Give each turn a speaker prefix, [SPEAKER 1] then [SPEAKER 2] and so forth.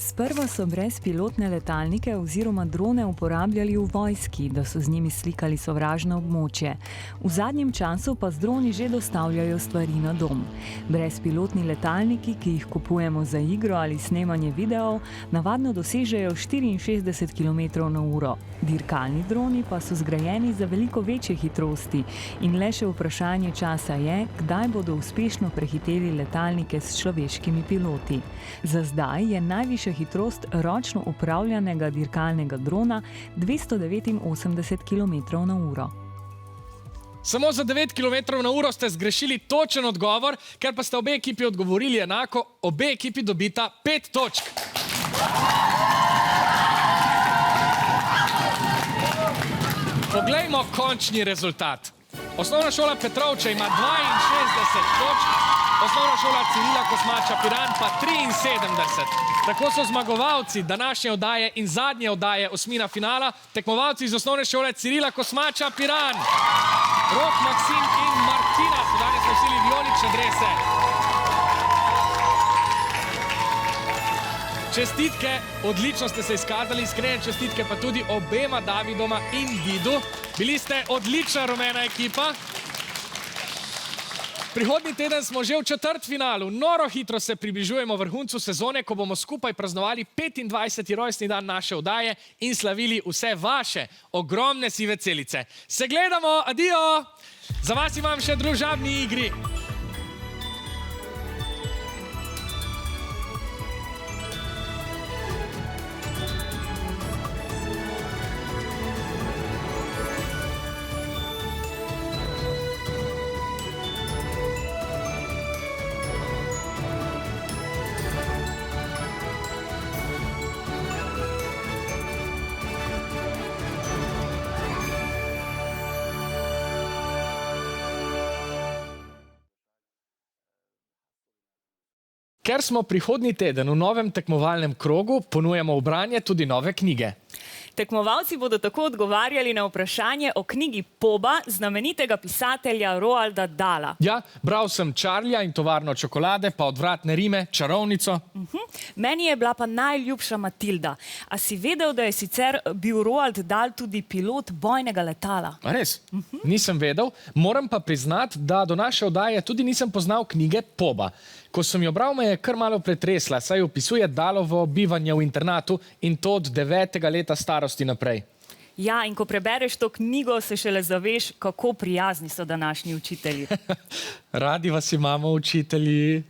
[SPEAKER 1] Sprva so brezpilotne letalnike oziroma drone uporabljali v vojski, da so z njimi slikali sovražno območje. V zadnjem času pa z droni že dostavljajo stvari na dom. Brezpilotni letalniki, ki jih kupujemo za igro ali snemanje videov, navadno dosežejo 64 km/h. Dirkalni droni pa so zgrajeni za veliko večje hitrosti in le še vprašanje časa je, kdaj bodo uspešno prehiteli letalnike s človeškimi piloti. Za zdaj je najvišja hitrost ročno upravljanega dirkalnega drona 289 km/h.
[SPEAKER 2] Samo za 9 km/h ste zgrešili točen odgovor, ker pa ste obe ekipi odgovorili enako, obe ekipi dobita 5 točk. Poglejmo končni rezultat. Osnovna šola Petrovče ima 62 točk, osnovna šola Cirila Kosmača Piran pa 73. Tako so zmagovalci današnje oddaje in zadnje oddaje osmina finala, tekmovalci iz osnovne šole Cirila Kosmača Piran. Rok, Maksim in Martina so danes nosili vijolične drese. Čestitke, odlično ste se izkazali, iskrene čestitke pa tudi obema Davidoma in Vidu. Bili ste odlična rumena ekipa. Prihodnji teden smo že v četrtfinalu. Noro hitro se približujemo vrhuncu sezone, ko bomo skupaj praznovali 25. rojstni dan naše oddaje in slavili vse vaše ogromne sive celice. Se gledamo, adijo! Za vas imam še družabni igri. Ker smo prihodnji teden v novem tekmovalnem krogu, ponujamo v branje tudi nove knjige.
[SPEAKER 3] Tekmovalci bodo tako odgovarjali na vprašanje o knjigi Poba znamenitega pisatelja Roalda Dahla.
[SPEAKER 2] Ja, bral sem Charlija in tovarno čokolade, pa Odvratne Rime, Čarovnico.
[SPEAKER 3] Meni je bila pa najljubša Matilda. A si vedel, da je sicer bil Roald Dahl tudi pilot bojnega letala?
[SPEAKER 2] A res? Nisem vedel. Moram pa priznati, da do naše oddaje tudi nisem poznal knjige Poba. Ko sem jo bral, me je kar malo pretresla, saj opisuje Dahlovo bivanje v internatu in to od 9. leta starosti naprej.
[SPEAKER 3] Ja, in ko prebereš to knjigo, se šele zaveš, kako prijazni so današnji učitelji.
[SPEAKER 2] Radi vas imamo, učitelji.